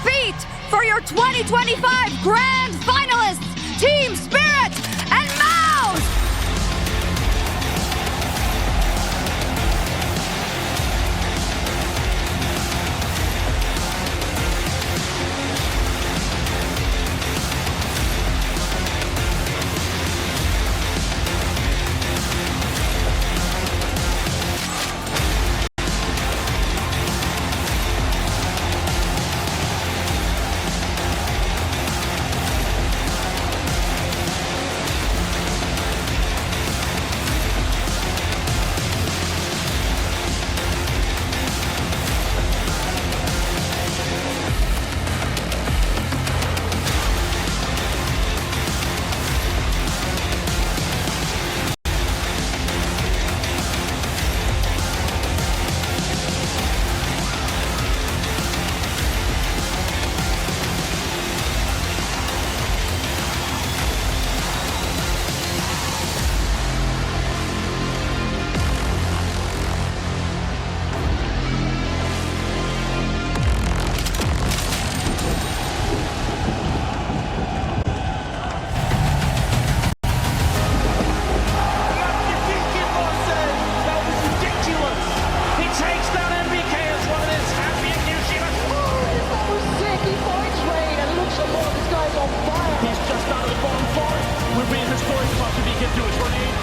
feet for your 2025 Grand Finalists, Team Spirit and Mouz!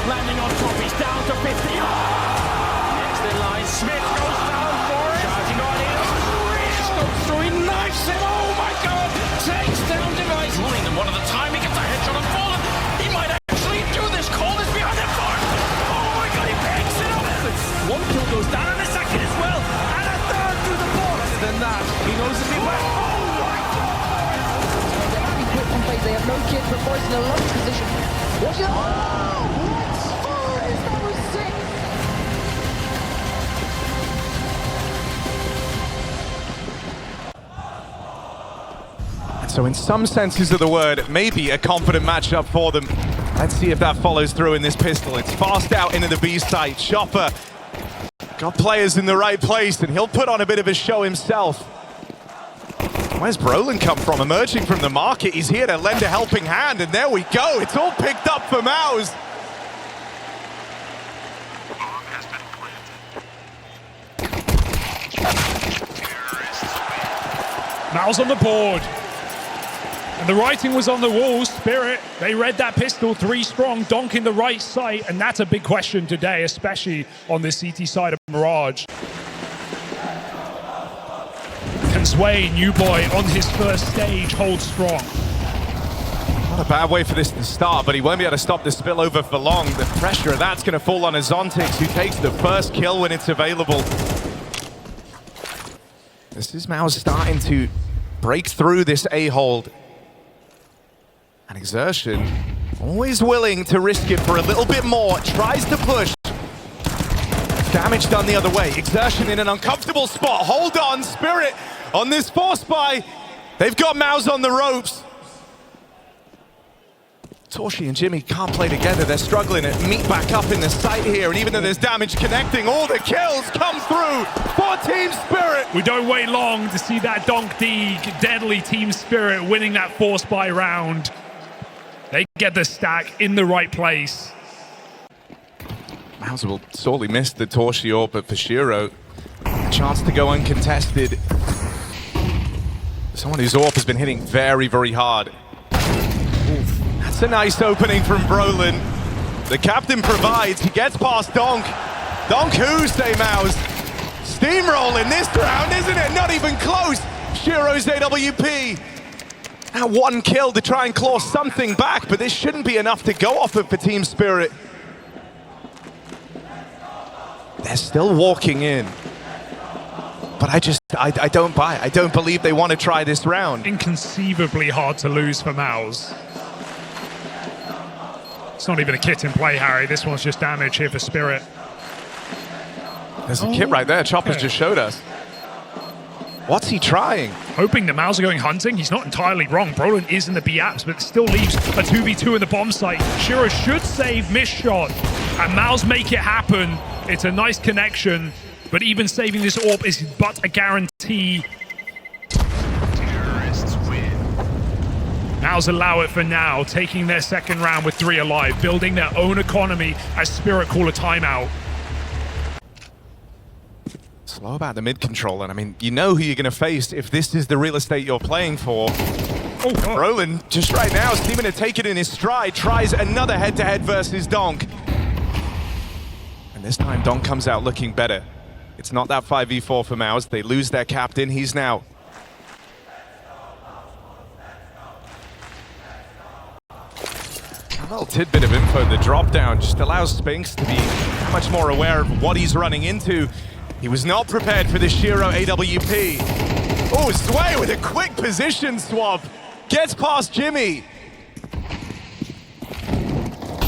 Landing on top, he's down to 50. Next in line, Smith goes down for it. Shouting on it. Goes through, he knifes him. Oh my God! Takes down Device. Running them one at a time. He gets a headshot on Fallen. He might actually do this. Cole is behind him for it. Oh my God! He picks it up. One kill goes down, and a second as well, and a third through the box. Better than that, he knows if he went. Oh my God! They're having quick on phase. They have no kid for force in a low position. Watch it. So in some senses of the word, maybe a confident matchup for them. Let's see if that follows through in this pistol. It's fast out into the B site. Chopper got players in the right place, and he'll put on a bit of a show himself. Where's Brolin come from? Emerging from the market. He's here to lend a helping hand, and there we go. It's all picked up for Mouz. Mouz on the board. And the writing was on the wall. Spirit, they read that pistol, 3 strong, Donk in the right site, and that's a big question today, especially on the CT side of Mirage. Can Sway, new boy, on his first stage, hold strong? Not a bad way for this to start, but he won't be able to stop the spillover for long. The pressure of that's going to fall on Azontix, who takes the first kill when it's available. This is Mouz starting to break through this A-hold. And Exertion, always willing to risk it for a little bit more, tries to push. Damage done the other way. Exertion in an uncomfortable spot. Hold on, Spirit on this force buy. They've got Mouz on the ropes. Torshi and Jimmy can't play together. They're struggling to meet back up in the site here. And even though there's damage connecting, all the kills come through for Team Spirit. We don't wait long to see that Donk Deeg, deadly Team Spirit winning that force buy round. They get the stack in the right place. Mouz will sorely miss the Torshi AWP, but for Shiro, a chance to go uncontested. Someone whose AWP has been hitting very, very hard. Oof. That's a nice opening from Brolin. The captain provides, he gets past Donk. Donk who, say Mouz? Steamrolling this round, isn't it? Not even close. Shiro's AWP. Now 1 kill to try and claw something back, but this shouldn't be enough to go off it for Team Spirit. They're still walking in. But I don't buy it. I don't believe they want to try this round. Inconceivably hard to lose for Mouz. It's not even a kit in play, Harry. This one's just damage here for Spirit. There's a kit right there. Chopper's just showed us. What's he trying? Hoping that Mouz are going hunting. He's not entirely wrong. Brolin is in the B-apps, but it still leaves a 2v2 in the bomb site. Shiro should save miss shot, and Mouz make it happen. It's a nice connection, but even saving this AWP is but a guarantee. Mouz allow it for now, taking their second round with 3 alive, building their own economy as Spirit call a timeout. Slow about the mid control, and I mean, you know who you're going to face if this is the real estate you're playing for. Oh, God. Roland, just right now, seeming to take it in his stride, tries another head-to-head versus Donk. And this time, Donk comes out looking better. It's not that 5v4 for Mouz. They lose their captain. He's now... A little tidbit of info, the drop down just allows Spinks to be much more aware of what he's running into. He was not prepared for the Shiro AWP. Oh, Sway with a quick position swap. Gets past Jimmy.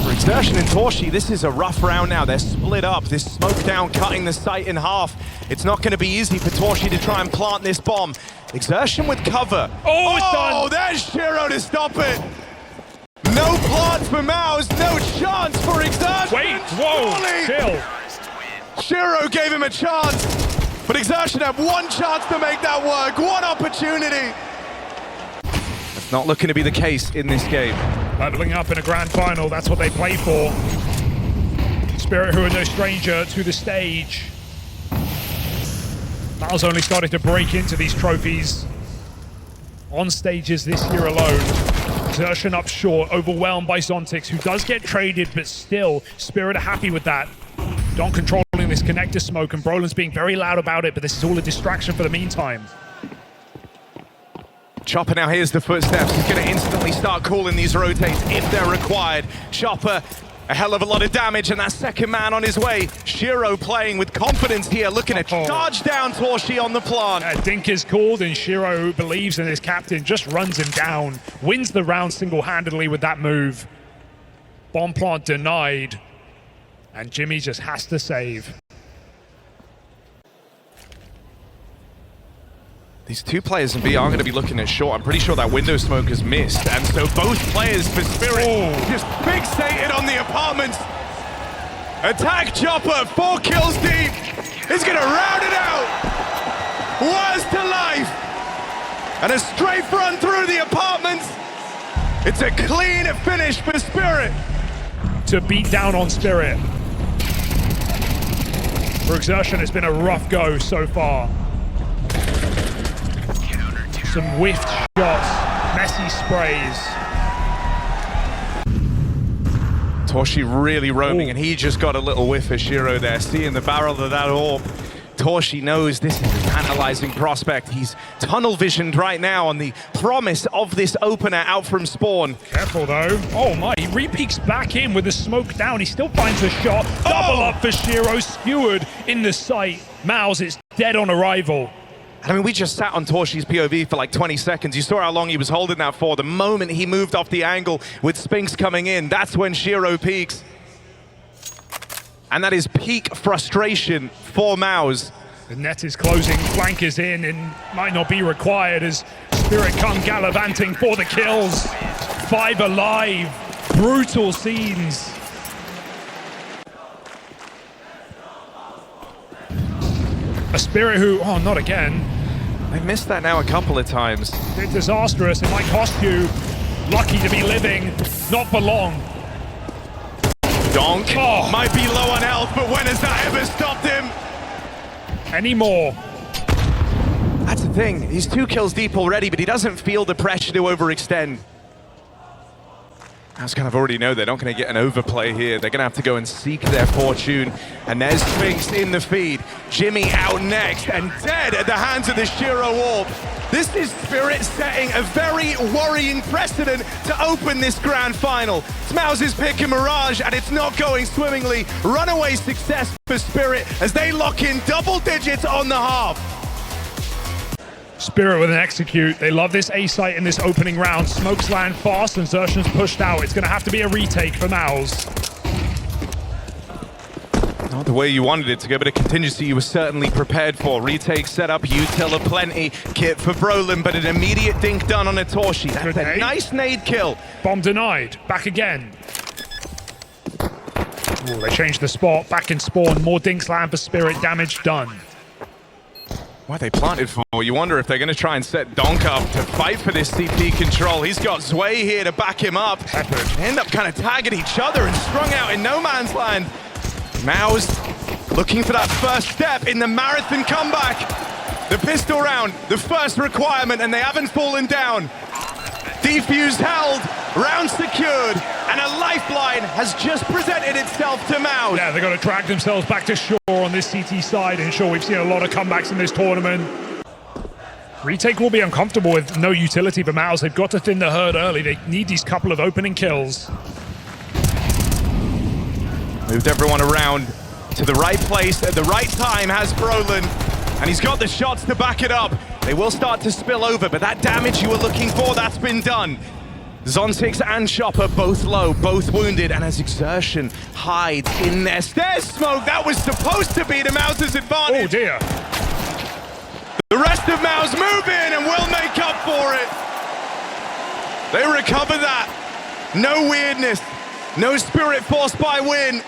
For Exertion and Torshi, this is a rough round now. They're split up. This smoke down cutting the site in half. It's not going to be easy for Torshi to try and plant this bomb. Exertion with cover. Oh, it's done. There's Shiro to stop it. No plant for Mouz, no chance for Exertion. Wait, whoa, chill. Shiro gave him a chance, but Exertion had one chance to make that work, one opportunity. That's not looking to be the case in this game. Leveling up in a grand final, that's what they play for. Spirit, who are no stranger to the stage. Mouz only started to break into these trophies on stages this year alone. Exertion up short, overwhelmed by Zontix, who does get traded, but still, Spirit are happy with that. Donk controlling this connector smoke, and Brolin's being very loud about it, but this is all a distraction for the meantime. Chopper now hears the footsteps. He's going to instantly start calling these rotates if they're required. Chopper, a hell of a lot of damage, and that second man on his way. Shiro playing with confidence here, looking to charge down Torshi on the plant. Dink is called, and Shiro, who believes in his captain, just runs him down. Wins the round single-handedly with that move. Bomb plant denied, and Jimmy just has to save. These two players in B are going to be looking at short. I'm pretty sure that window smoke has missed, and so both players for Spirit just fixated on the apartments. Attack Chopper, 4 kills deep. He's going to round it out. Worst to life. And a straight run through the apartments. It's a clean finish for Spirit. To beat down on Spirit. For Exertion, it's been a rough go so far. Some whiffed shots, messy sprays. Torshi really roaming, and he just got a little whiff of Shiro there, seeing the barrel of that orb. Torshi knows this is a tantalizing prospect. He's tunnel visioned right now on the promise of this opener out from spawn. Careful though. Oh my, he re-peeks back in with the smoke down. He still finds a shot. Double up for Shiro, skewered in the sight. Mouz is dead on arrival. I mean, we just sat on Torshi's POV for like 20 seconds. You saw how long he was holding that for. The moment he moved off the angle with Spinks coming in, that's when Shiro peaks. And that is peak frustration for Mouz. The net is closing, flank is in, and might not be required as Spirit come gallivanting for the kills. 5 alive, brutal scenes. A Spirit who, oh, not again. I missed that now a couple of times. It's disastrous. It might cost you. Lucky to be living, not for long. Donk might be low on health, but when has that ever stopped him? Anymore. That's the thing. He's 2 kills deep already, but he doesn't feel the pressure to overextend. I kind of already know they're not going to get an overplay here. They're going to have to go and seek their fortune. And there's Spinks in the feed. Jimmy out next and dead at the hands of the Shiro orb. This is Spirit setting a very worrying precedent to open this grand final. It's Mouz's pick in Mirage, and it's not going swimmingly. Runaway success for Spirit as they lock in double digits on the half. Spirit with an execute. They love this A site in this opening round. Smokes land fast and Xertion's pushed out. It's going to have to be a retake for Mouz. Not the way you wanted it to go, but a contingency you were certainly prepared for. Retake setup, util aplenty. Kit for Brolin, but an immediate dink done on a Torshi. That's a nice nade kill. Bomb denied. Back again. Ooh, they changed the spot. Back in spawn. More dinks land for Spirit. Damage done. What they planted for? You wonder if they're going to try and set Donk up to fight for this CP control. He's got Zwei here to back him up. They end up kind of tagging each other and strung out in no man's land. Mouz looking for that first step in the marathon comeback. The pistol round, the first requirement, and they haven't fallen down. Defuse held, round secured, and a lifeline has just presented itself to Mouz. Yeah, they're going to drag themselves back to shore on this CT side, and sure, we've seen a lot of comebacks in this tournament. Retake will be uncomfortable with no utility for Mouz. They've got to thin the herd early. They need these couple of opening kills. Moved everyone around to the right place at the right time has Brolin, and he's got the shots to back it up. They will start to spill over, but that damage you were looking for, that's been done. Zontix and Chopper both low, both wounded, and as Exertion hides in their stairs smoke, that was supposed to be to Mouz's advantage. Oh dear. The rest of Mouz move in and will make up for it. They recover that. No weirdness, no spirit forced by win.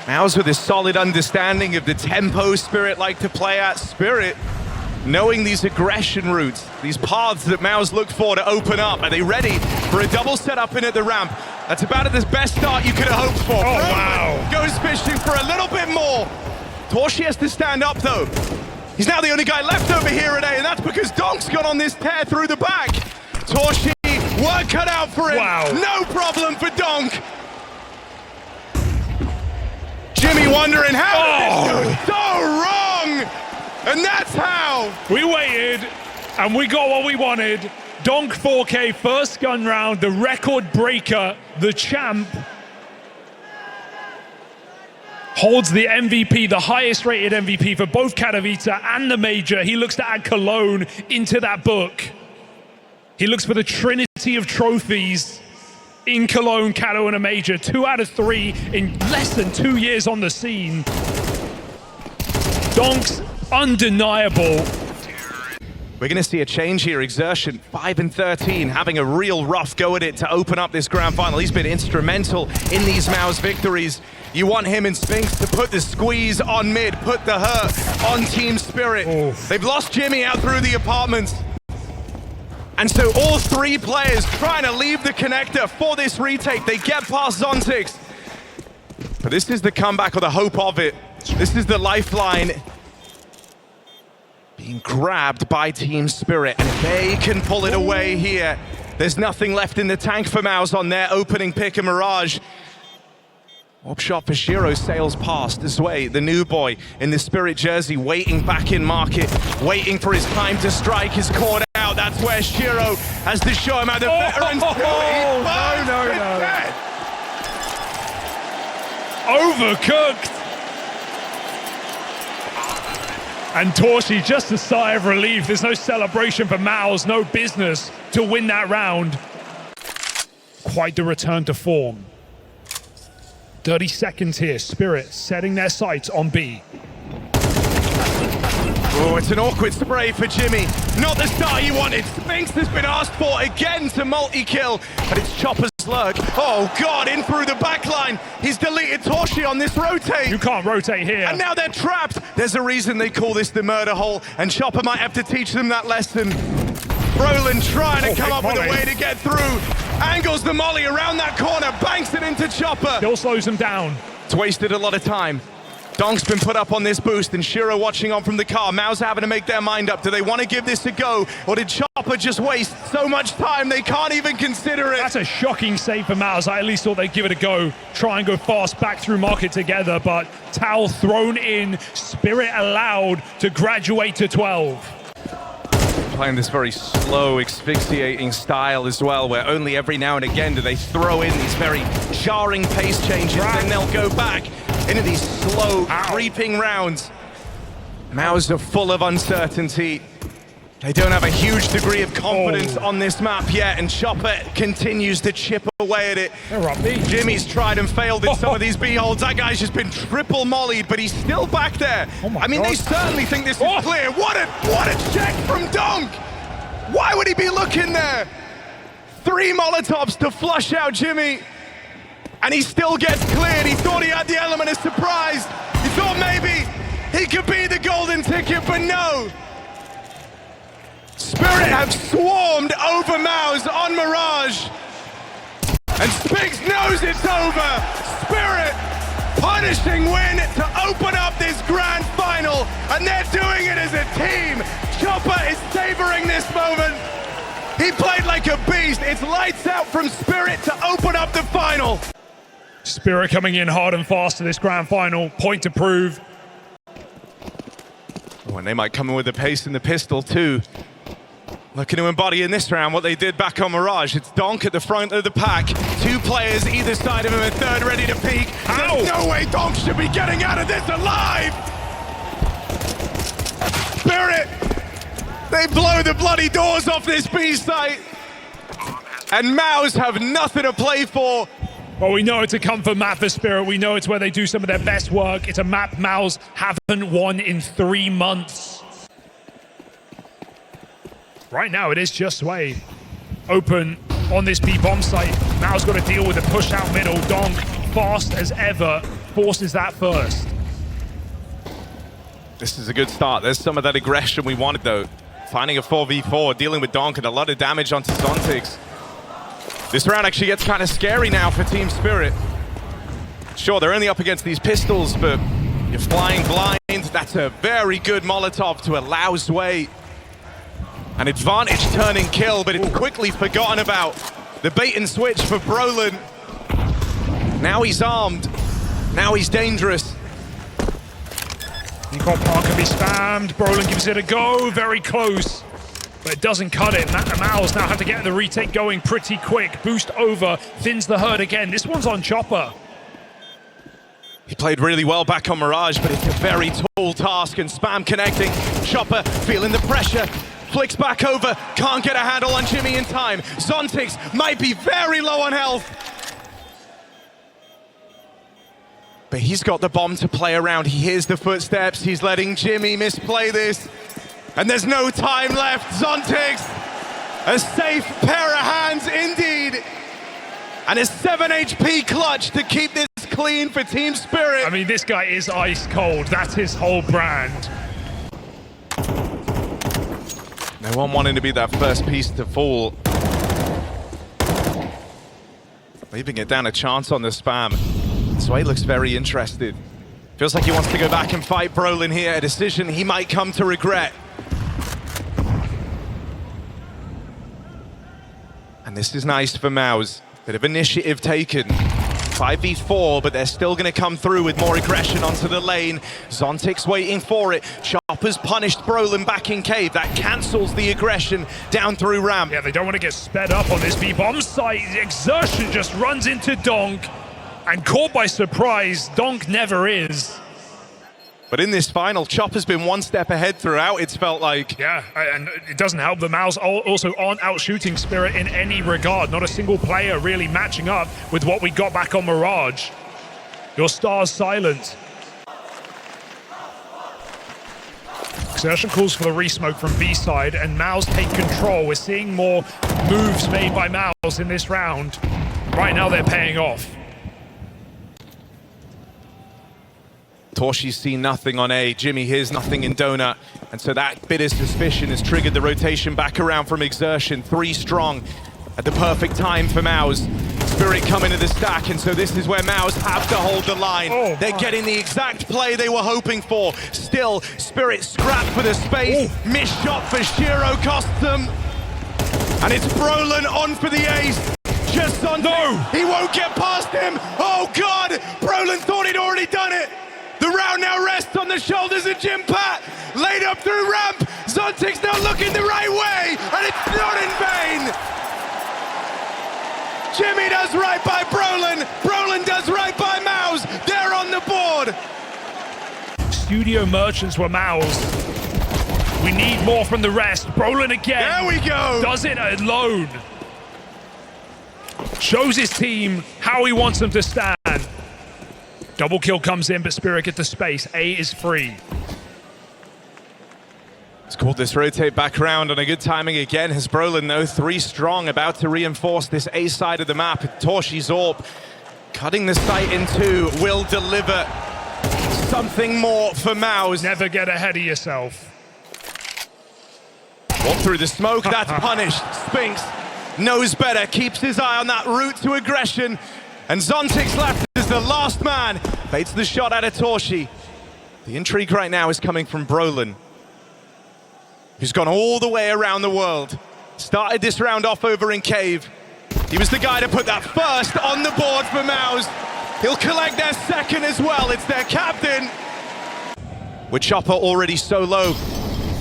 Mouz with a solid understanding of the tempo Spirit like to play at. Spirit knowing these aggression routes, these paths that Mouz look for to open up. Are they ready for a double setup in at the ramp? That's about the best start you could have hoped for. Oh, wow. Goes fishing for a little bit more. Torshi has to stand up though. He's now the only guy left over here today, and that's because Donk's gone on this tear through the back. Torshi, work cut out for him. Wow. No problem for Donk. Jimmy wondering how did this go so wrong? And that's how. We waited, and we got what we wanted. Donk 4K, first gun round, the record breaker, the champ, holds the MVP, the highest rated MVP for both Katowice and the Major. He looks to add Cologne into that book. He looks for the trinity of trophies in Cologne, Kato, and a Major. 2 out of 3 in less than 2 years on the scene. Donk's undeniable. We're going to see a change here. Exertion 5 and 13, having a real rough go at it to open up this grand final. He's been instrumental in these Mouz victories. You want him and Spinks to put the squeeze on mid, put the hurt on Team Spirit. Oof. They've lost Jimmy out through the apartments. And so all 3 players trying to leave the connector for this retake. They get past Zontix. But this is the comeback or the hope of it. This is the lifeline being grabbed by Team Spirit. And if they can pull it away here, there's nothing left in the tank for Mouz on their opening pick of Mirage. Warp shot for Shiro sails past this way. The new boy in the Spirit jersey waiting back in market, waiting for his time to strike, is caught out. That's where Shiro has to show him how the veterans do it. Overcooked. And Torshi, just a sigh of relief. There's no celebration for Mouz, no business to win that round. Quite the return to form. 30 seconds here. Spirit setting their sights on B. Oh, it's an awkward spray for Jimmy. Not the start he wanted. Spinks has been asked for again to multi-kill, but it's Chopper's lurk. Oh God, in through the back line. He's deleted Torshi on this rotate. You can't rotate here. And now they're trapped. There's a reason they call this the murder hole, and Chopper might have to teach them that lesson. Brolin trying to come up with a way to get through. Angles the molly around that corner, banks it into Chopper. Still slows them down. It's wasted a lot of time. Donk's been put up on this boost, and Shiro watching on from the car. Mouz having to make their mind up. Do they want to give this a go, or did Chopper just waste so much time they can't even consider it? That's a shocking save for Mouz. I at least thought they'd give it a go. Try and go fast back through market together, but Towel thrown in. Spirit allowed to graduate to 12. Playing this very slow, asphyxiating style as well, where only every now and again do they throw in these very jarring pace changes, then they'll go back into these slow, creeping rounds. Mouz are full of uncertainty. They don't have a huge degree of confidence on this map yet, and Chopper continues to chip away at it. Jimmy's tried and failed in some of these B holds. That guy's just been triple mollied, but he's still back there. I mean, they certainly think this is clear. What a check from Donk! Why would he be looking there? 3 Molotovs to flush out Jimmy, and he still gets cleared. He thought he had the element of surprise. He thought maybe He could be the golden ticket, but no. Spirit have swarmed over Mouz on Mirage. And Spigs knows it's over. Spirit punishing win to open up this grand final. And they're doing it as a team. Chopper is savoring this moment. He played like a beast. It's lights out from Spirit to open up the final. Spirit coming in hard and fast to this grand final. Point to prove. Oh, and they might come in with the pace and the pistol too. Looking to embody in this round what they did back on Mirage. It's Donk at the front of the pack. Two players either side of him, a third ready to peek. There's no way Donk should be getting out of this alive! Spirit! They blow the bloody doors off this B site. And Mouz have nothing to play for. Well, we know it's a comfort map for Spirit. We know it's where they do some of their best work. It's a map Mouz haven't won in 3 months. Right now, it is just Sway open on this B-bomb site. Mouz got to deal with a push out middle. Donk, fast as ever, forces that first. This is a good start. There's some of that aggression we wanted, though. Finding a 4v4, dealing with Donk and a lot of damage onto Zontix. This round actually gets kind of scary now for Team Spirit. Sure, they're only up against these pistols, but you're flying blind. That's a very good Molotov to allow Sway an advantage turning kill, but it's quickly forgotten about. The bait and switch for Brolin. Now he's armed. Now he's dangerous. Nicole Park can be spammed. Brolin gives it a go. Very close. But it doesn't cut it. Mouz now have to get the retake going pretty quick. Boost over. Thins the herd again. This one's on Chopper. He played really well back on Mirage, but it's a very tall task, and Spam connecting. Chopper feeling the pressure. Flicks back over, can't get a handle on Jimmy in time. Zontix might be very low on health. But he's got the bomb to play around. He hears the footsteps. He's letting Jimmy misplay this. And there's no time left. Zontix, a safe pair of hands indeed. And a 7 HP clutch to keep this clean for Team Spirit. I mean, this guy is ice cold. That's his whole brand. No one wanting to be that first piece to fall. Leaving it down a chance on the spam. Sway looks very interested. Feels like he wants to go back and fight Brolin here. A decision he might come to regret. And this is nice for Mouz. Bit of initiative taken. 5v4, but they're still going to come through with more aggression onto the lane. Zontix waiting for it. Chopper's punished Brolin back in cave. That cancels the aggression down through ramp. Yeah, they don't want to get sped up on this B-bomb site. The exertion just runs into Donk. And caught by surprise, Donk never is. But in this final, Chopper's been one step ahead throughout, it's felt like. Yeah, and it doesn't help. The Mouz also aren't out-shooting Spirit in any regard. Not a single player really matching up with what we got back on Mirage. Your star's silent. Exertion calls for the resmoke from B side, and Mouz take control. We're seeing more moves made by Mouz in this round. Right now, they're paying off. Torshi's seen nothing on A, Jimmy hears nothing in Donut, and so that bit of suspicion has triggered the rotation back around from Exertion. 3 strong at the perfect time for Mouz. Spirit coming to the stack, and so this is where Mouz have to hold the line. They're getting the exact play they were hoping for. Still, Spirit scrapped for the space. Missed shot for Shiro costs them. And it's Brolin on for the ace. Just on. No! He won't get past him. Oh God! Brolin thought he'd already done it. The round now rests on the shoulders of Jim Pat. Laid up through ramp. Zontix now looking the right way, and it's not in vain. Jimmy does right by Brolin. Brolin does right by Mouz. They're on the board. Studio merchants were Mouz. We need more from the rest. Brolin again. There we go. Does it alone. Shows his team how he wants them to stand. Double kill comes in, but Spirit get the space. A is free. It's called this rotate back around, and a good timing again. Has Brolin, though, 3 strong, about to reinforce this A side of the map. Torshi's AWP cutting the site in 2, will deliver. something more for Mouz. Never get ahead of yourself. Walk through the smoke, that's punished. Spinks knows better, keeps his eye on that route to aggression. And Zontic's left is the last man. Baits the shot out of Torshi. The intrigue right now is coming from Brolin, who's gone all the way around the world. Started this round off over in Cave. He was the guy to put that first on the board for Mouz. He'll collect their second as well. It's their captain. With Chopper already so low,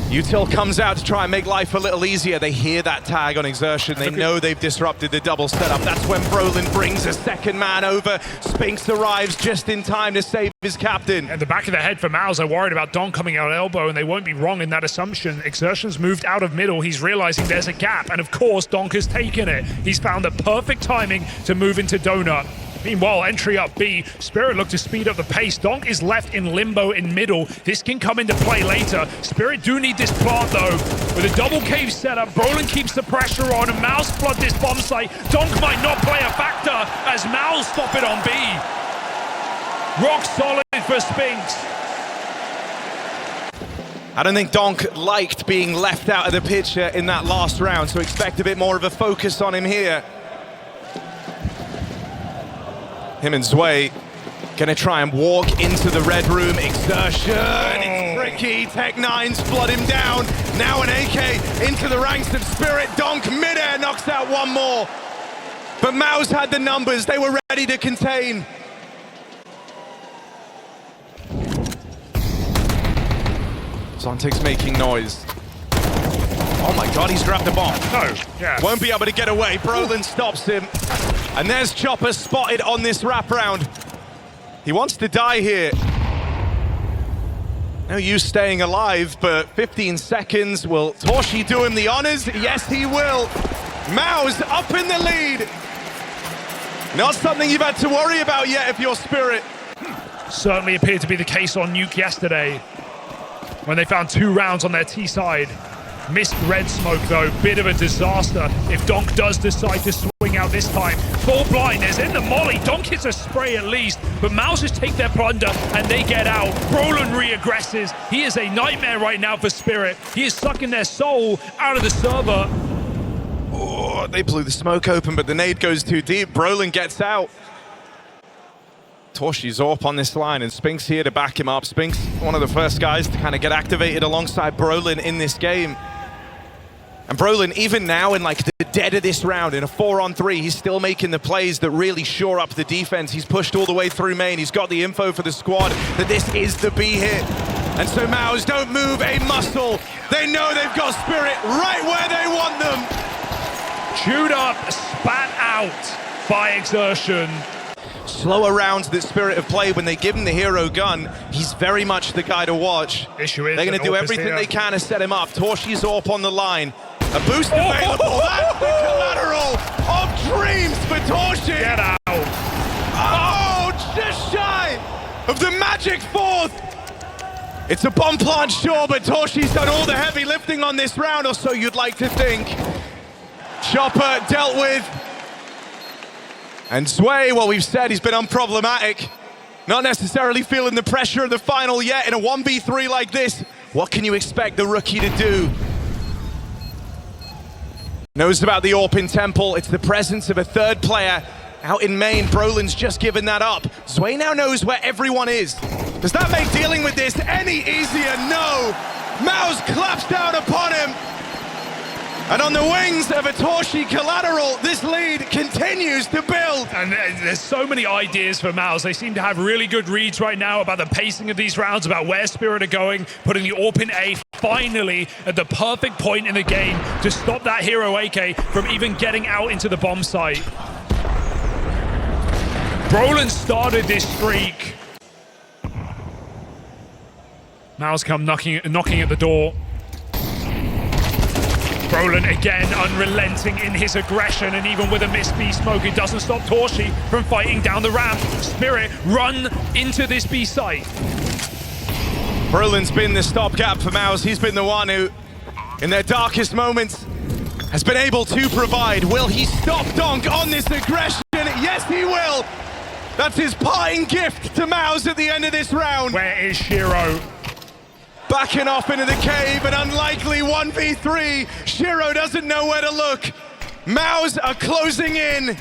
Util comes out to try and make life a little easier. They hear that tag on Exertion. They know they've disrupted the double setup. That's when Brolin brings a second man over. Spinks arrives just in time to save his captain. At the back of the head for Mouz, they're worried about Donk coming out elbow, and they won't be wrong in that assumption. Exertion's moved out of middle. He's realizing there's a gap, and of course, Donk has taken it. He's found the perfect timing to move into Donut. Meanwhile, entry up B, Spirit look to speed up the pace. Donk is left in limbo in middle. This can come into play later. Spirit do need this plant though. With a double cave setup, Brolin keeps the pressure on and Mouz flood this bomb site. Donk might not play a factor as Mouz stop it on B. Rock solid for Spinks. I don't think Donk liked being left out of the picture in that last round, so expect a bit more of a focus on him here. Him and Zwei gonna try and walk into the red room. Exertion, it's tricky. Tech-9's flood him down. Now an AK into the ranks of Spirit. Donk midair knocks out one more. But Mouz had the numbers. They were ready to contain. Zontic's making noise. Oh my God, he's grabbed the bomb. No, yeah. Won't be able to get away. Brolin stops him. And there's Chopper spotted on this wraparound. He wants to die here. No use staying alive, but 15 seconds. Will Torshi do him the honors? Yes, he will. Mouz up in the lead. Not something you've had to worry about yet if you're Spirit. Certainly appeared to be the case on Nuke yesterday when they found 2 rounds on their T side. Missed red smoke though, bit of a disaster if Donk does decide to swing out this time. Full blindness in the molly, Donk hits a spray at least, but Mouz just take their plunder and they get out. Brolin re-aggresses. He is a nightmare right now for Spirit. He is sucking their soul out of the server. Oh, they blew the smoke open, but the nade goes too deep. Brolin gets out. Torshi's up on this line, and Spinks here to back him up. Spinks, one of the first guys to kind of get activated alongside Brolin in this game. And Brolin, even now in like the dead of this round, in a 4-on-3, he's still making the plays that really shore up the defense. He's pushed all the way through main. He's got the info for the squad that this is the B hit. And so Mouz don't move a muscle. They know they've got Spirit right where they want them. Chewed up, spat out by Exertion. Slower rounds that Spirit have played when they give him the hero gun. He's very much the guy to watch. Issue is they're going to do everything they can to set him up. Torshi's up on the line. A boost available. That's the collateral of dreams for Torshi. Get out. Oh, just shy of the magic 4th. It's a bomb plant, sure, but Torshi's done all the heavy lifting on this round, or so you'd like to think. Chopper dealt with. And Zwei, well, we've said he's been unproblematic. Not necessarily feeling the pressure of the final yet in a 1v3 like this. What can you expect the rookie to do? Knows about the AWP in Temple. It's the presence of a third player out in main. Brolin's just given that up. Zwei now knows where everyone is. Does that make dealing with this any easier? No. Mouz claps down upon him. And on the wings of a Torshi collateral, this lead continues to build. And there's so many ideas for Mouz. They seem to have really good reads right now about the pacing of these rounds, about where Spirit are going, putting the AWP in A finally at the perfect point in the game to stop that hero AK from even getting out into the bomb site. Brolin started this streak. Mouz come knocking at the door. Brolin again unrelenting in his aggression, and even with a missed B smoke, it doesn't stop Torshi from fighting down the ramp. Spirit run into this B site. Brolin's been the stopgap for Mouz. He's been the one who, in their darkest moments, has been able to provide. Will he stop Donk on this aggression? Yes, he will. That's his parting gift to Mouz at the end of this round. Where is Shiro? Backing off into the cave, an unlikely 1v3. Shiro doesn't know where to look. Mouz are closing in.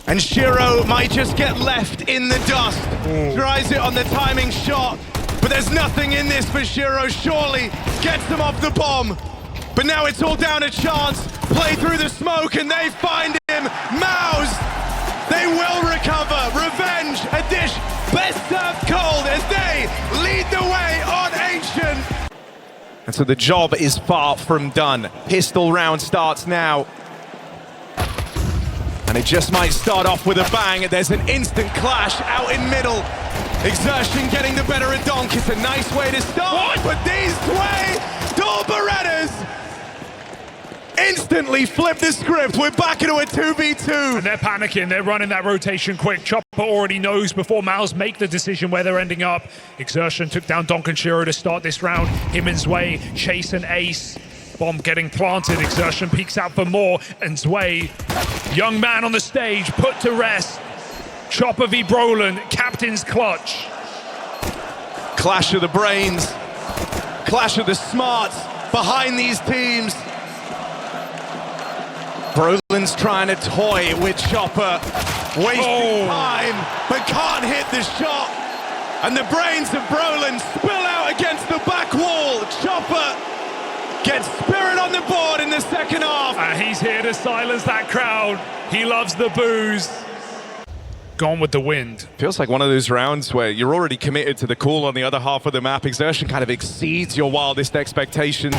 And Shiro might just get left in the dust. Tries it on the timing shot, but there's nothing in this for Shiro. Surely gets them off the bomb. But now it's all down to chance. Play through the smoke and they find him. Mouz, they will recover. Revenge, a dish best served cold as they lead the way on Ancient. And so the job is far from done. Pistol round starts now. And it just might start off with a bang. There's an instant clash out in middle. Exertion getting the better of Donk. It's a nice way to start, but these dual Berettas instantly flip the script. We're back into a 2v2. And they're panicking. They're running that rotation quick. Chopper already knows before Mouz make the decision where they're ending up. Exertion took down Donk and Shiro to start this round. Him and Zwei chase an ace. Bomb getting planted. Exertion peeks out for more. And Zwei, young man on the stage, put to rest. Chopper v Brolin, captain's clutch. Clash of the brains. Clash of the smarts behind these teams. Brolin's trying to toy with Chopper, wasting time, but can't hit the shot. And the brains of Brolin spill out against the back wall. Chopper gets Spirit on the board in the second half. And he's here to silence that crowd. He loves the booze. Gone with the wind. Feels like one of those rounds where you're already committed to the call on the other half of the map. Exertion kind of exceeds your wildest expectations.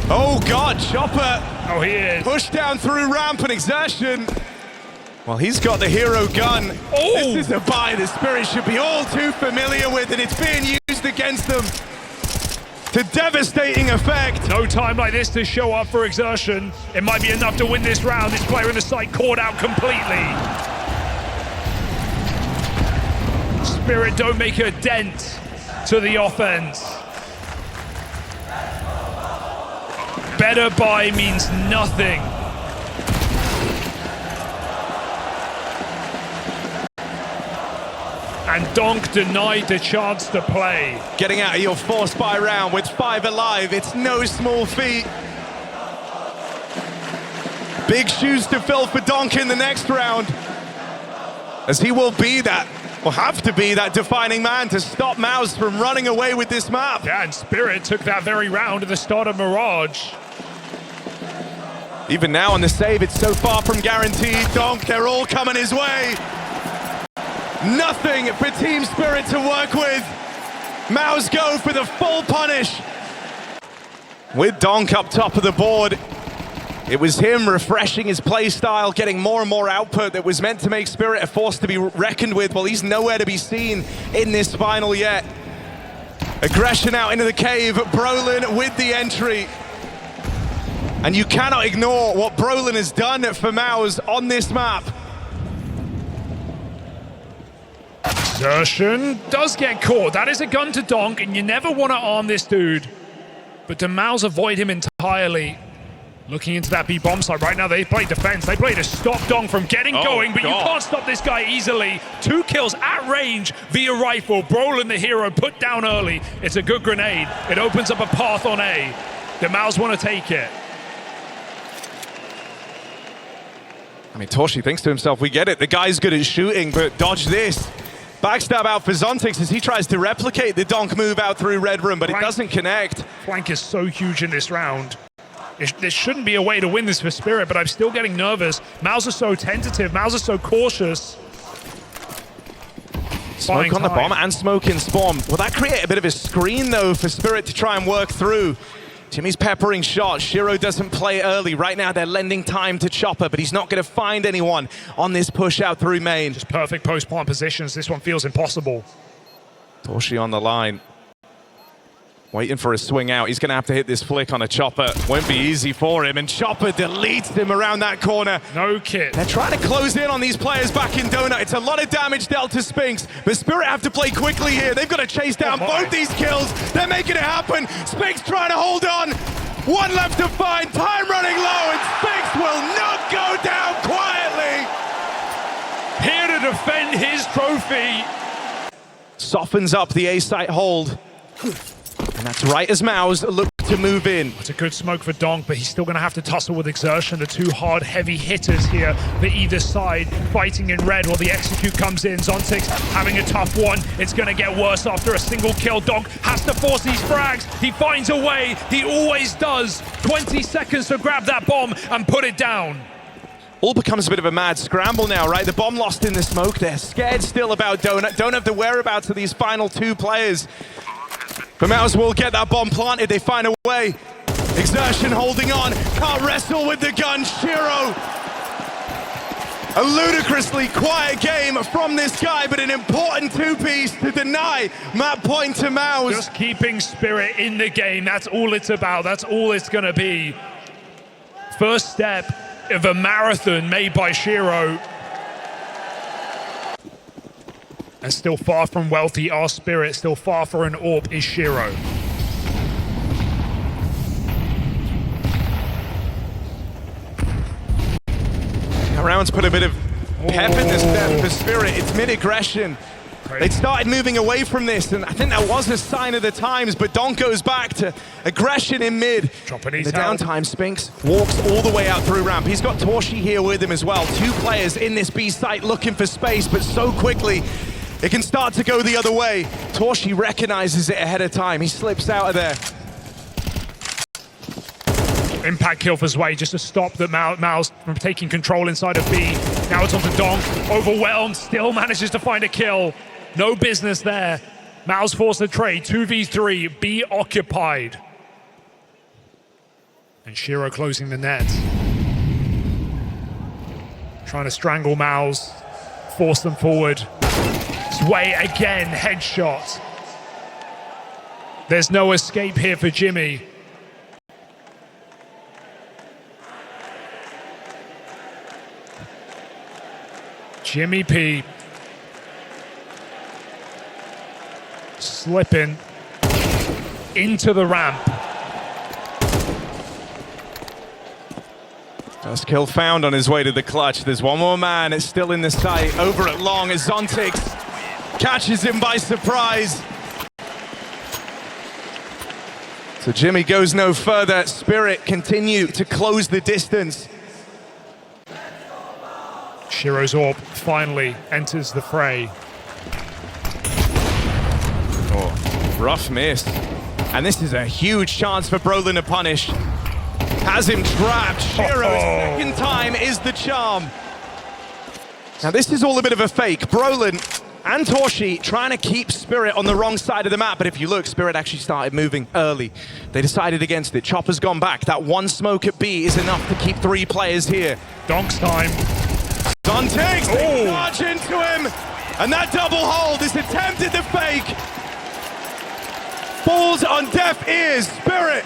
Oh God, Chopper. Oh, he is. Pushed down through ramp and Exertion. Well, he's got the hero gun. Oh. This is a buy the Spirit should be all too familiar with, and it's being used against them to devastating effect. No time like this to show up for Exertion. It might be enough to win this round. This player in the site caught out completely. Spirit don't make a dent to the offense. Better buy means nothing. And Donk denied the chance to play. Getting out of your forced buy round with 5 alive, it's no small feat. Big shoes to fill for Donk in the next round, as he will be that, will have to be that defining man to stop Mouz from running away with this map. Yeah, and Spirit took that very round at the start of Mirage. Even now on the save, it's so far from guaranteed. Donk, they're all coming his way. Nothing for Team Spirit to work with. Mouz go for the full punish. With Donk up top of the board, it was him refreshing his play style, getting more and more output that was meant to make Spirit a force to be reckoned with. Well, he's nowhere to be seen in this final yet. Aggression out into the cave, Brolin with the entry. And you cannot ignore what Brolin has done for Mouz on this map. Exertion does get caught. That is a gun to Donk, and you never want to arm this dude. But do Mouz avoid him entirely? Looking into that B bomb side right now, they play defense. They play to stop Donk from getting going, but you can't stop this guy easily. 2 kills at range via rifle. Brolin, the hero, put down early. It's a good grenade. It opens up a path on A. The Mouz want to take it. I mean, Torshi thinks to himself, we get it. The guy's good at shooting, but dodge this. Backstab out for Zontix as he tries to replicate the Donk move out through Red Room, but it doesn't connect. Flank is so huge in this round. There shouldn't be a way to win this for Spirit, but I'm still getting nervous. Mouz are so tentative. Mouz are so cautious. Smoke on the bomb and smoke in spawn. Will that create a bit of a screen, though, for Spirit to try and work through? Jimmy's peppering shots. Shiro doesn't play early. Right now, they're lending time to Chopper, but he's not going to find anyone on this push out through main. Just perfect post-plant positions. This one feels impossible. Torshi on the line. Waiting for a swing out. He's going to have to hit this flick on a Chopper. Won't be easy for him, and Chopper deletes him around that corner. No kit. They're trying to close in on these players back in Donut. It's a lot of damage dealt to Spinks, but Spirit have to play quickly here. They've got to chase down both these kills. They're making it happen. Spinks trying to hold on. 1 left to find. Time running low, and Spinks will not go down quietly. defend his trophy. Softens up the A site hold. And that's right as Mouz look to move in. It's a good smoke for Donk, but he's still going to have to tussle with Exertion. The two hard, heavy hitters here for either side, fighting in red while the execute comes in. Zontix having a tough one. It's going to get worse after a single kill. Donk has to force these frags. He finds a way. He always does. 20 seconds to grab that bomb and put it down. All becomes a bit of a mad scramble now, right? The bomb lost in the smoke. They're scared still about Donut. Don't have the whereabouts of these final two players. But Mouz will get that bomb planted. They find a way. Exertion holding on. Can't wrestle with the gun. Shiro. A ludicrously quiet game from this guy, but an important two-piece to deny map point to Mouz. Just keeping Spirit in the game. That's all it's about. That's all it's going to be. First step of a marathon made by Shiro. And still far from wealthy are Spirit, still far for an AWP is Shiro. Rounds put a bit of pep in this step for Spirit. It's mid-aggression. They started moving away from this, and I think that was a sign of the times, but Donk goes back to aggression in mid. Dropping the downtime, Spinks walks all the way out through ramp. He's got Torshi here with him as well. Two players in this B site looking for space, but so quickly it can start to go the other way. Torshi recognizes it ahead of time. He slips out of there. Impact kill for Zwei, just to stop the Mouz from taking control inside of B. Now it's on to Donk, overwhelmed, still manages to find a kill. No business there. Mouz forced the trade, 2v3, B occupied. And Shiro closing the net. Trying to strangle Mouz, force them forward. Zwei again, headshot. There's no escape here for Jimmy. Jimmy P slipping into the ramp. First kill found on his way to the clutch. There's one more man. It's still in the sight. Over at long as Zontix catches him by surprise. So Jimmy goes no further. Spirit continue to close the distance. Shiro's AWP finally enters the fray. Oh, rough miss. And this is a huge chance for Brolin to punish. Has him trapped. Shiro's second time is the charm. Now this is all a bit of a fake. Brolin and Torshi trying to keep Spirit on the wrong side of the map, but if you look, Spirit actually started moving early. They decided against it. Chopper's gone back. That one smoke at B is enough to keep three players here. Donk's time. Zontix, they charge into him, and that double hold is attempted to fake. Falls on deaf ears, Spirit.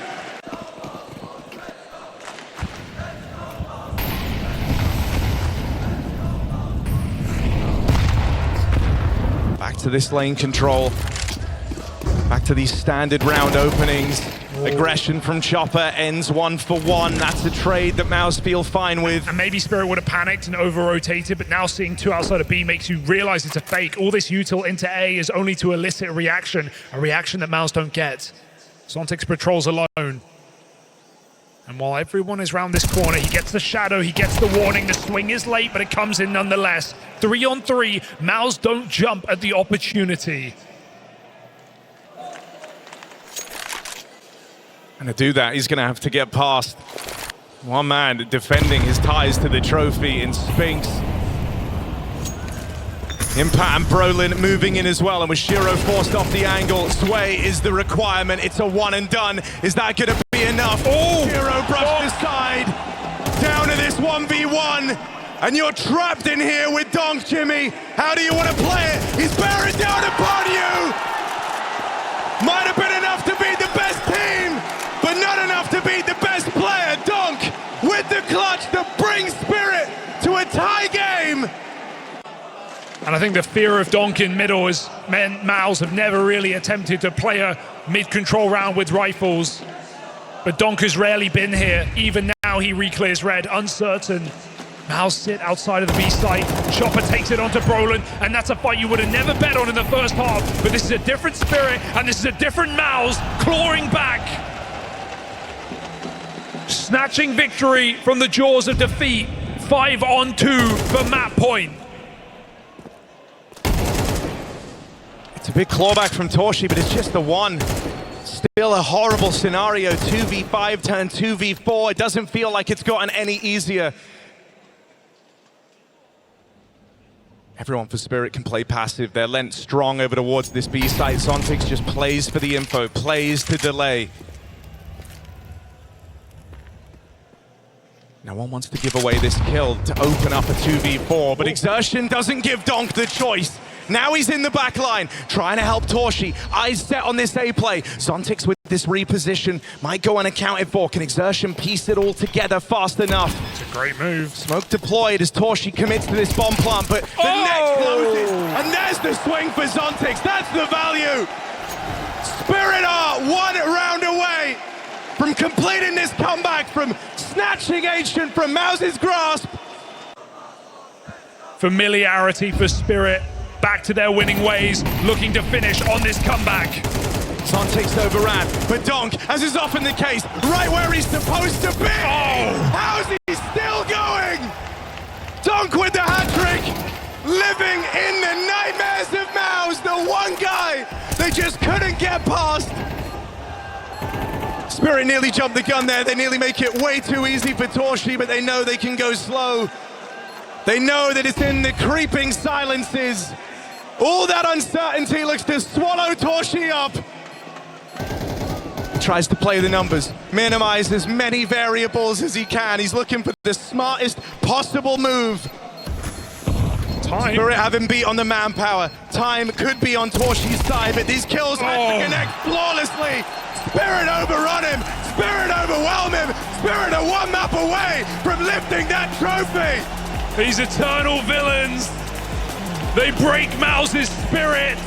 Back to this lane control. Back to these standard round openings. Aggression from Chopper ends 1 for 1. That's a trade that Mouz feel fine with. And maybe Spirit would have panicked and over-rotated, but now seeing two outside of B makes you realize it's a fake. All this util into A is only to elicit a reaction that Mouz don't get. Zontix patrols alone. And while everyone is around this corner, he gets the shadow, he gets the warning. The swing is late, but it comes in nonetheless. 3 on 3, Mouz don't jump at the opportunity. And to do that, he's going to have to get past one man defending his ties to the trophy in Spinks. Impact and Brolin moving in as well, and with Shiro forced off the angle, Zwei is the requirement. It's a one and done. Is that going to be enough? Oh, Shiro brushed aside. Down to this 1v1. And you're trapped in here with Donk, Jimmy. How do you want to play it? He's bearing down upon you. Might have been enough to beat the best team, but not enough to beat the best player. Donk with the clutch to bring Spirit to a tie game. And I think the fear of Donk in middle has meant Mouz have never really attempted to play a mid-control round with rifles. But Donk has rarely been here. Even now he reclears red, uncertain. Mouz sit outside of the B site. Chopper takes it onto Brolin, and that's a fight you would have never bet on in the first half. But this is a different Spirit, and this is a different Mouz clawing back. Snatching victory from the jaws of defeat. 5-on-2 for map point. It's a big clawback from Torshi, but it's just the one. Still a horrible scenario. 2v5 turn 2v4. It doesn't feel like it's gotten any easier. Everyone for Spirit can play passive. They're lent strong over towards this B site. Zontix just plays for the info, plays to delay. No one wants to give away this kill to open up a 2v4, but Exertion doesn't give Donk the choice. Now he's in the back line, trying to help Torshi. Eyes set on this A play. Zontix with this reposition might go unaccounted for. Can Exertion piece it all together fast enough? It's a great move. Smoke deployed as Torshi commits to this bomb plant, but the net closes. And there's the swing for Zontix. That's the value. Spirit are 1 round away from completing this comeback, from snatching Ancient from Mouz's grasp. Familiarity for Spirit. Back to their winning ways, looking to finish on this comeback. Zontix overran, but Donk, as is often the case, right where he's supposed to be. How's he still going? Donk with the hat-trick, living in the nightmares of Mouz, the one guy they just couldn't get past. Spirit nearly jumped the gun there. They nearly make it way too easy for Torshi, but they know they can go slow. They know that it's in the creeping silences. All that uncertainty looks to swallow Torshi up. Tries to play the numbers, minimize as many variables as he can. He's looking for the smartest possible move. Time. Spirit have him beat on the manpower. Time could be on Torshi's side, but these kills have to connect flawlessly. Spirit overrun him. Spirit overwhelm him. Spirit are 1 map away from lifting that trophy. These eternal villains, they break Mouz's spirit.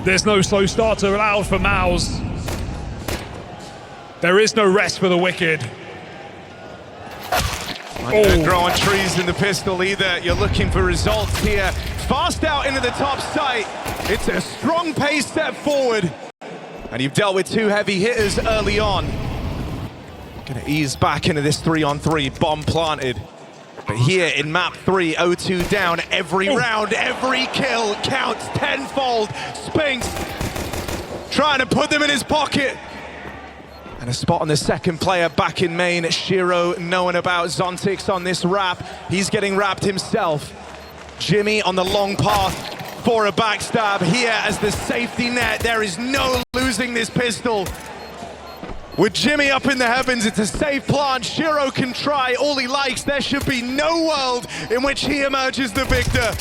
There's no slow starter allowed for Mouz. There is no rest for the wicked. Don't grow on trees in the pistol either. You're looking for results here. Fast out into the top site. It's a strong pace step forward. And you've dealt with 2 heavy hitters early on. Gonna ease back into this 3-on-3, bomb planted. But here in map 3, 0-2 down, every round, every kill counts tenfold. Spinks trying to put them in his pocket. And a spot on the second player back in main. Shiro knowing about Zontix on this wrap. He's getting wrapped himself. Jimmy on the long path for a backstab here as the safety net. There is no losing this pistol. With Jimmy up in the heavens, it's a safe plant. Shiro can try all he likes. There should be no world in which he emerges the victor.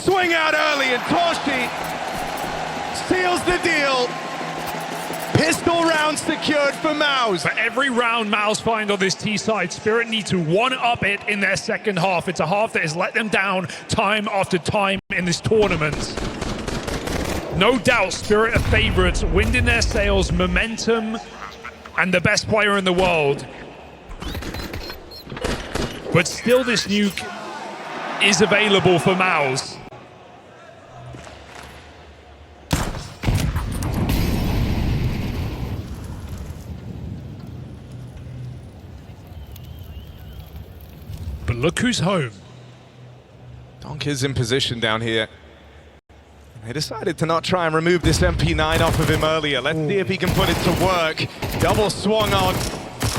Swing out early and Torshi seals the deal. Pistol round secured for Mouz. For every round Mouz find on this T side, Spirit need to one-up it in their second half. It's a half that has let them down time after time in this tournament. No doubt Spirit are favorites, wind in their sails, momentum, and the best player in the world. But still this nuke is available for Mouz. But look who's home. Donk is in position down here. They decided to not try and remove this MP9 off of him earlier. Let's see if he can put it to work. Double swung on.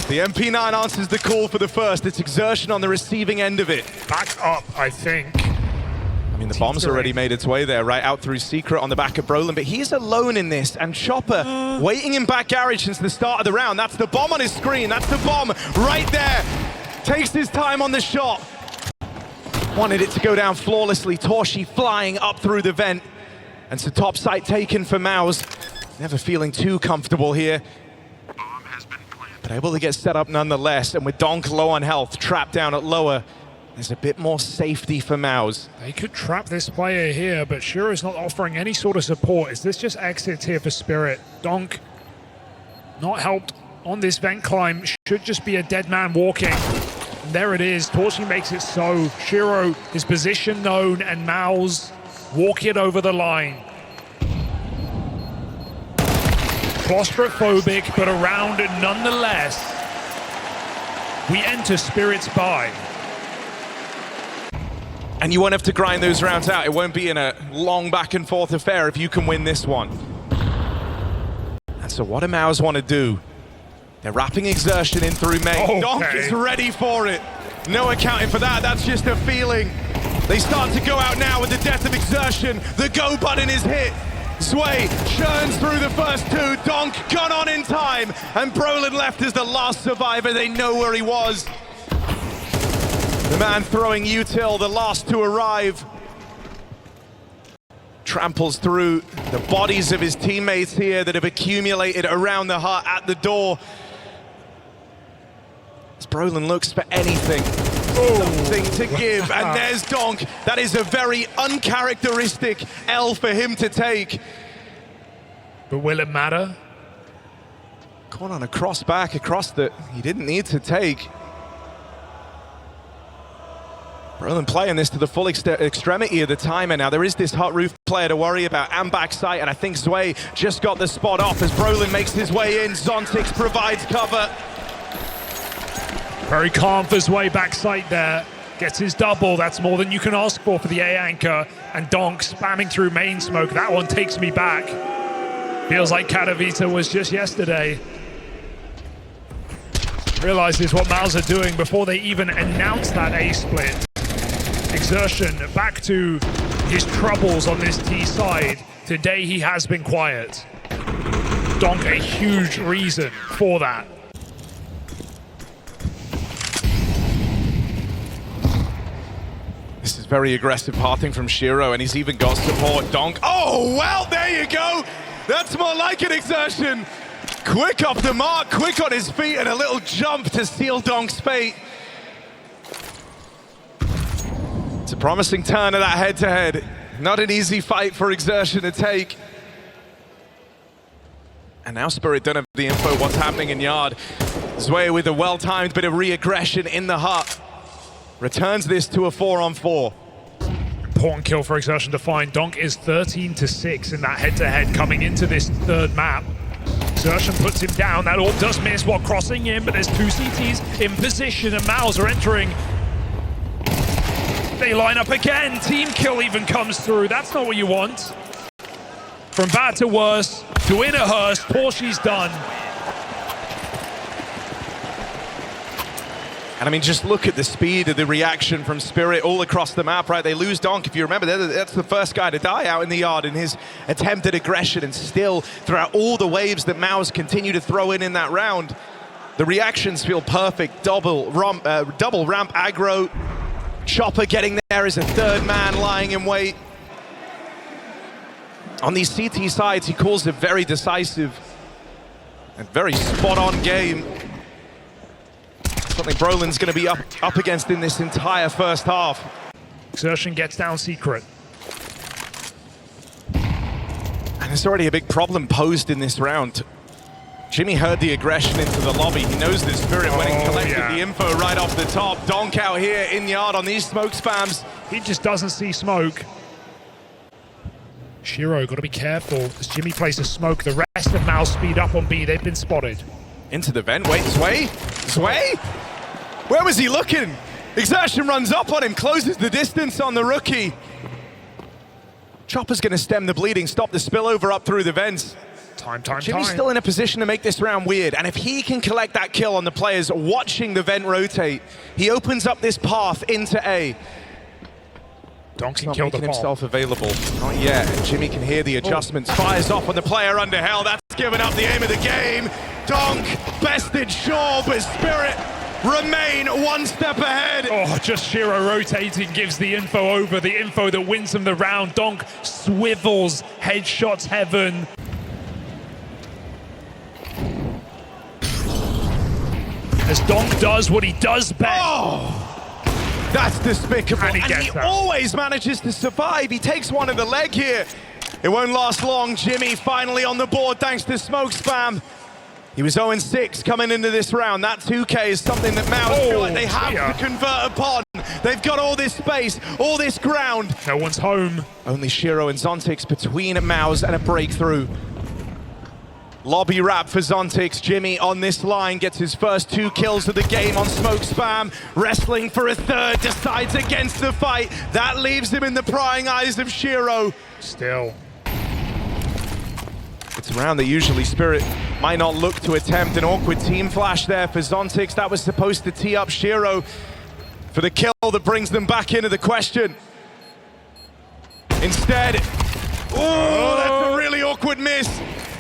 The MP9 answers the call for the first. It's Exertion on the receiving end of it. Back up, I think. I mean, the bomb's already made its way there, right out through Secret on the back of Brolin, but he's alone in this, and Chopper waiting in back garage since the start of the round. That's the bomb on his screen. That's the bomb right there. Takes his time on the shot. Wanted it to go down flawlessly. Torshi flying up through the vent. And so top site taken for Mouz. Never feeling too comfortable here. But able to get set up nonetheless. And with Donk low on health, trapped down at lower, there's a bit more safety for Mouz. They could trap this player here, but Shiro's not offering any sort of support. Is this just exits here for Spirit? Donk, not helped on this vent climb, should just be a dead man walking. There it is. Torchy makes it so. Shiro, his position known, and Mouz walk it over the line. Claustrophobic, but around it nonetheless. We enter Spirit's buy. And you won't have to grind those rounds out. It won't be in a long back and forth affair if you can win this one. And so what do Mouz want to do? They're wrapping exertion in through main. Okay. Donk is ready for it. No accounting for that. That's just a feeling. They start to go out now with the death of exertion. The go button is hit. Zwei churns through the first two. Donk gone on in time. And Brolin left as the last survivor. They know where he was. The man throwing util, the last to arrive. Tramples through the bodies of his teammates here that have accumulated around the hut at the door. As Brolin looks for anything, something to give, and there's Donk. That is a very uncharacteristic L for him to take. But will it matter? Caught on a cross back across that he didn't need to take. Brolin playing this to the full extremity of the timer. Now there is this hot roof player to worry about and backside, and I think Zwei just got the spot off as Brolin makes his way in. Zontix provides cover. Very calm for Zwei backside there. Gets his double. That's more than you can ask for the A anchor. And Donk spamming through main smoke. That one takes me back. Feels like Katowice was just yesterday. Realizes what Mouz are doing before they even announce that A split. Exertion back to his troubles on this T side. Today he has been quiet. Donk a huge reason for that. This is very aggressive pathing from Shiro, and he's even got support. Donk. Oh, well, there you go. That's more like an exertion. Quick off the mark, quick on his feet, and a little jump to seal Donk's fate. It's a promising turn of that head-to-head. Not an easy fight for exertion to take. And now Spirit don't have the info what's happening in yard. Zwei with a well-timed bit of re-aggression in the hut. Returns this to a 4-on-4. Important kill for exertion to find. Donk is 13-6 in that head-to-head coming into this third map. Exertion puts him down. That orb does miss while crossing in, but there's two CTs in position and Mouz are entering. They line up again. Team kill even comes through. That's not what you want. From bad to worse, to in a hearse, Torchy's done. And I mean, just look at the speed of the reaction from Spirit all across the map, right? They lose Donk, if you remember, that's the first guy to die out in the yard in his attempted aggression, and still, throughout all the waves that Mouz continue to throw in that round, the reactions feel perfect. Double ramp aggro. Chopper getting there as a third man lying in wait. On these CT sides, he calls it very decisive and very spot-on game. Something Brolin's going to be up against in this entire first half. Exertion gets down secret. And there's already a big problem posed in this round. Jimmy heard the aggression into the lobby. He knows the Spirit when he collected the info right off the top. Donk out here in yard on these smoke spams. He just doesn't see smoke. Shiro, got to be careful as Jimmy places smoke. The rest of Mouz speed up on B. They've been spotted. Into the vent. Wait, Zwei? Zwei? Where was he looking? Exertion runs up on him, closes the distance on the rookie. Chopper's going to stem the bleeding, stop the spillover up through the vents. Jimmy's still in a position to make this round weird, and if he can collect that kill on the players watching the vent rotate, he opens up this path into A. Donk can not kill the making bomb. himself available. Not yet. And Jimmy can hear the adjustments. Fires off on the player under hell. That's given up the aim of the game. Donk bested sure, but Spirit remain one step ahead. Oh, just Shiro rotating gives the info over. The info that wins him the round. Donk swivels, headshots heaven. As Donk does what he does best. Oh! That's despicable, And he always manages to survive. He takes one in the leg here. It won't last long. Jimmy finally on the board thanks to smoke spam. He was 0-6 coming into this round. That 2K is something that Mouz feel like they have to convert upon. They've got all this space, all this ground. No one's home. Only Shiro and Zontix between Mouz and a breakthrough. Lobby wrap for Zontix. Jimmy on this line gets his first 2 kills of the game on smoke spam. Wrestling for a third, decides against the fight. That leaves him in the prying eyes of Shiro. Still. It's a round that usually Spirit might not look to attempt. An awkward team flash there for Zontix. That was supposed to tee up Shiro for the kill that brings them back into the question. Instead, oh, that's a really awkward miss.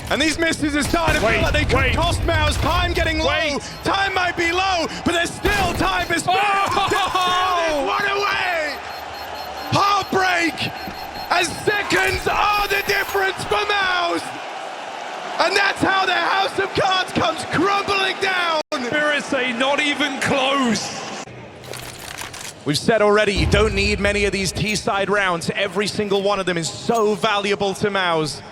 And these misses are starting to feel like they could cost Mouz. Time getting low. Time might be low, but there's still time for Spirit to steal this one away. Heartbreak, as seconds are the difference for Mouz. And that's how their house of cards comes crumbling down. Spirit say not even close. We've said already, you don't need many of these T-side rounds. Every single one of them is so valuable to Mouz.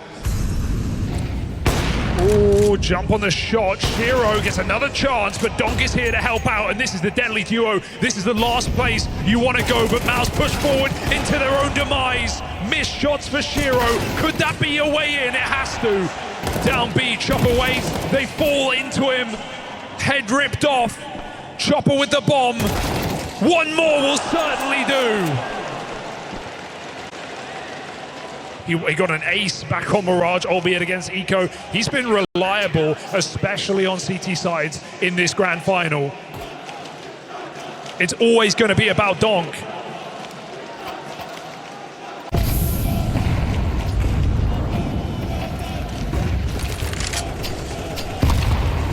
Oh, jump on the shot. Shiro gets another chance, but Donk is here to help out, and this is the deadly duo. This is the last place you want to go, but Mouz push forward into their own demise. Missed shots for Shiro. Could that be a way in? It has to. Down B, Chopper waits. They fall into him. Head ripped off. Chopper with the bomb. One more will certainly do. He got an ace back on Mirage, albeit against Eco. He's been reliable, especially on CT sides in this grand final. It's always going to be about Donk.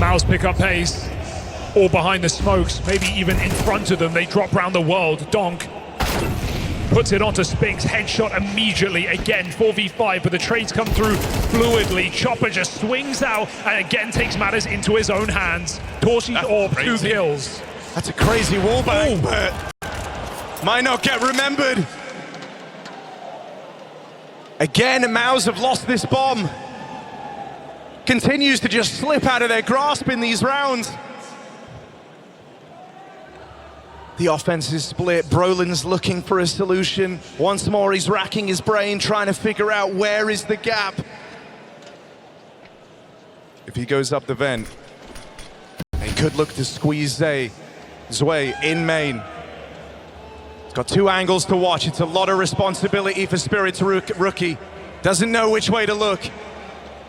Mouz pick up pace, all behind the smokes, maybe even in front of them. They drop round the world. Donk puts it onto Spinks, headshot immediately. Again, 4v5, but the trades come through fluidly. Chopper just swings out and again takes matters into his own hands. Torchy's orb, 2 kills. That's a crazy wallbang, but might not get remembered. Again, Mouz have lost this bomb. Continues to just slip out of their grasp in these rounds. The offense is split. Brolin's looking for a solution. Once more, he's racking his brain, trying to figure out where is the gap. If he goes up the vent, he could look to squeeze Zwei in main. He's got 2 angles to watch. It's a lot of responsibility for Spirit's rookie. Doesn't know which way to look.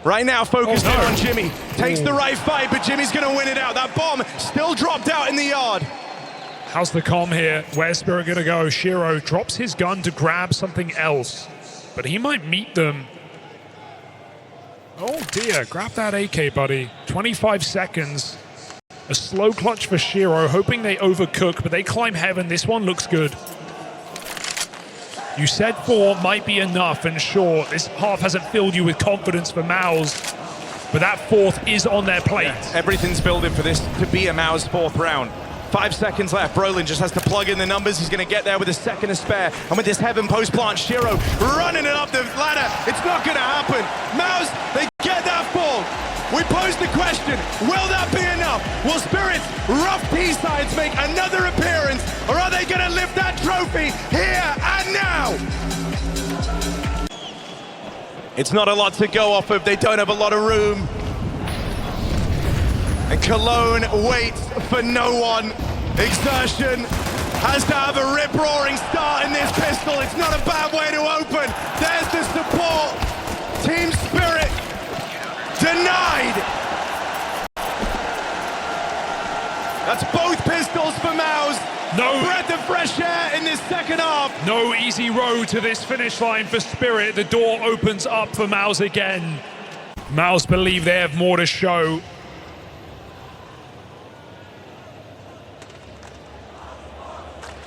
Right now, focused here on Jimmy. Takes the right fight, but Jimmy's gonna win it out. That bomb still dropped out in the yard. How's the comm here? Where's Spirit gonna go? Shiro drops his gun to grab something else, but he might meet them. Oh dear, grab that AK, buddy. 25 seconds. A slow clutch for Shiro, hoping they overcook, but they climb heaven. This one looks good. You said 4 might be enough, and sure, this half hasn't filled you with confidence for Mouz, but that 4th is on their plate. Yeah, everything's building for this to be a Mouz 4th round. 5 seconds left. Brolin just has to plug in the numbers. He's going to get there with a second to spare. And with this heaven post plant, Shiro running it up the ladder. It's not going to happen. Mouz, they get that fall. We pose the question, will that be enough? Will Spirit's rough T-sides make another appearance? Or are they going to lift that trophy here and now? It's not a lot to go off of. They don't have a lot of room. And Cologne waits for no one. Exertion has to have a rip-roaring start in this pistol. It's not a bad way to open. There's the support. Team Spirit denied. That's both pistols for Mouz. No breath of fresh air in this second half. No easy road to this finish line for Spirit. The door opens up for Mouz again. Mouz believe they have more to show.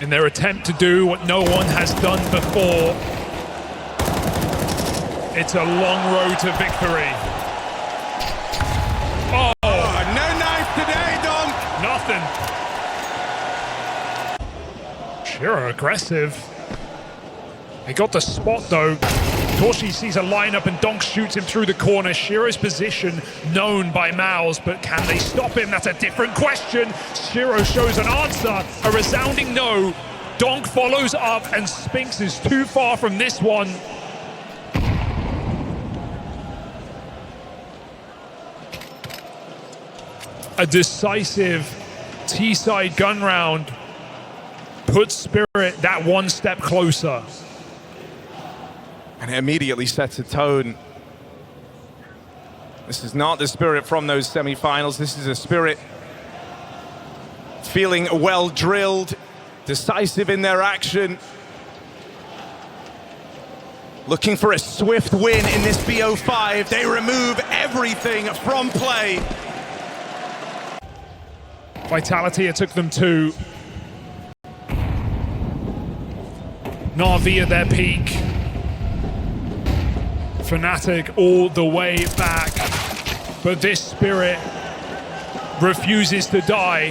In their attempt to do what no one has done before. It's a long road to victory. Oh, no knife today, Donk. Nothing. Shiro aggressive. They got the spot though. Torshi sees a lineup and Donk shoots him through the corner. Shiro's position known by Mouz, but can they stop him? That's a different question. Shiro shows an answer, a resounding no. Donk follows up and Spinks is too far from this one. A decisive T-side gun round puts Spirit that one step closer. And it immediately sets a tone. This is not the Spirit from those semi-finals. This is a Spirit feeling well drilled, decisive in their action. Looking for a swift win in this BO5. They remove everything from play. Vitality, it took them to Na'Vi at their peak. Fnatic all the way back, but this Spirit refuses to die.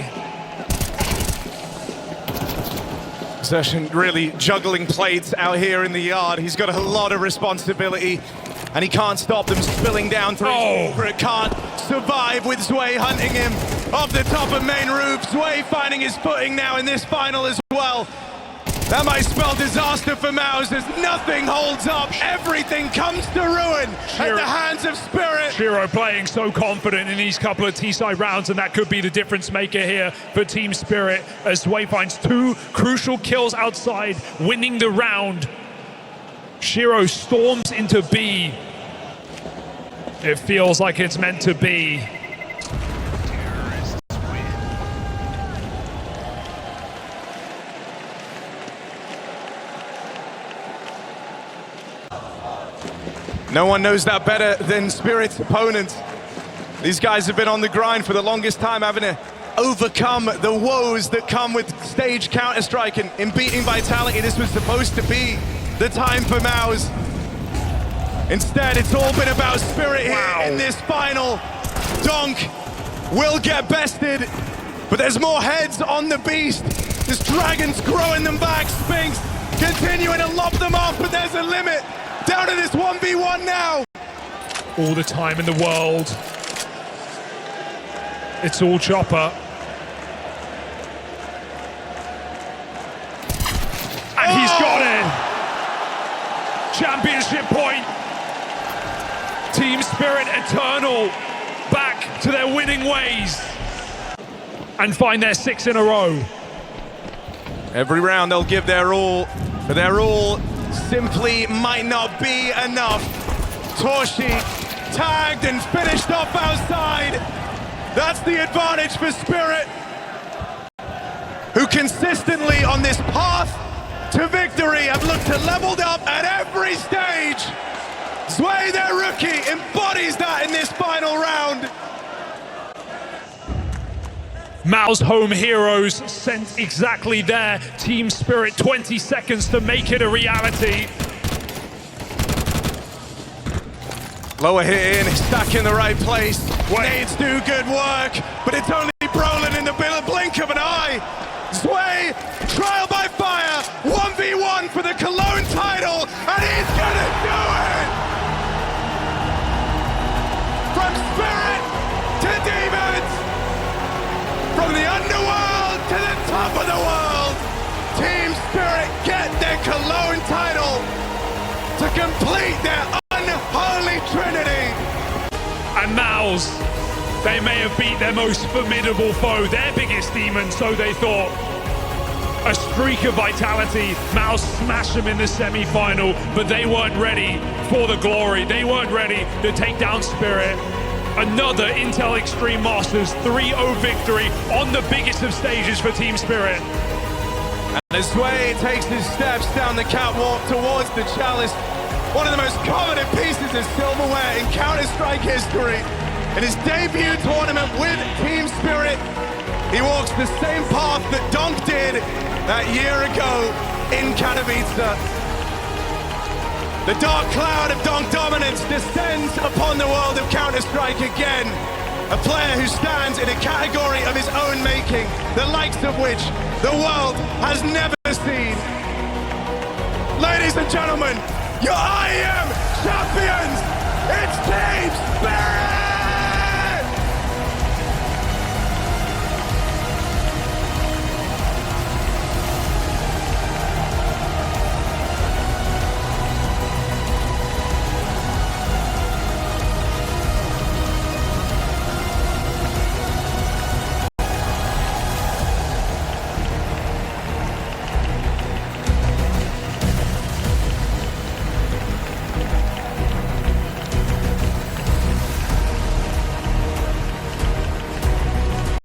Zertian really juggling plates out here in the yard. He's got a lot of responsibility, and he can't stop them spilling down through his wall. It can't survive with Zwei hunting him off the top of main roof. Zwei finding his footing now in this final as well. That might spell disaster for Mouz as nothing holds up. Everything comes to ruin at the hands of Spirit. Shiro playing so confident in these couple of T-side rounds, and that could be the difference maker here for Team Spirit as Zwei finds two crucial kills outside, winning the round. Shiro storms into B. It feels like it's meant to be. No one knows that better than Spirit's opponents. These guys have been on the grind for the longest time, having to overcome the woes that come with stage Counter-Strike, and in beating Vitality, this was supposed to be the time for Mouz. Instead, it's all been about Spirit here in this final. Donk will get bested, but there's more heads on the beast. This Dragon's growing them back. Spinks continuing to lob them off, but there's a limit. Down to this 1v1 now. All the time in the world. It's all Chopper. And he's got it. Championship point. Team Spirit eternal. Back to their winning ways. And find their 6 in a row. Every round they'll give their all, but their all simply might not be enough. Torshi tagged and finished off outside. That's the advantage for Spirit, who consistently on this path to victory have looked to leveled up at every stage. Zwei, their rookie, embodies that in this final round. Mouz home heroes sent exactly there. Team Spirit 20 seconds to make it a reality. Lower hit in, stuck in the right place. Nades do good work, but it's only Brolin in the blink of an eye. Zwei, trial by fire, 1v1 for the Cologne title, and he's gonna do it! From Spirit to Demons, from the underworld to the top of the world, Team Spirit get their Cologne title to complete their unholy trinity. And Mouz, they may have beat their most formidable foe, their biggest demon, so they thought. A streak of vitality. Mouz smashed them in the semi-final, but they weren't ready for the glory. They weren't ready to take down Spirit. Another Intel Extreme Masters 3-0 victory on the biggest of stages for Team Spirit. And as Zwei takes his steps down the catwalk towards the chalice, one of the most coveted pieces of silverware in Counter-Strike history. In his debut tournament with Team Spirit, he walks the same path that Donk did that year ago in Katowice. The dark cloud of Donk dominance descends upon the world of Counter-Strike again. A player who stands in a category of his own making, the likes of which the world has never seen. Ladies and gentlemen, your IEM champions, it's Team Spirit!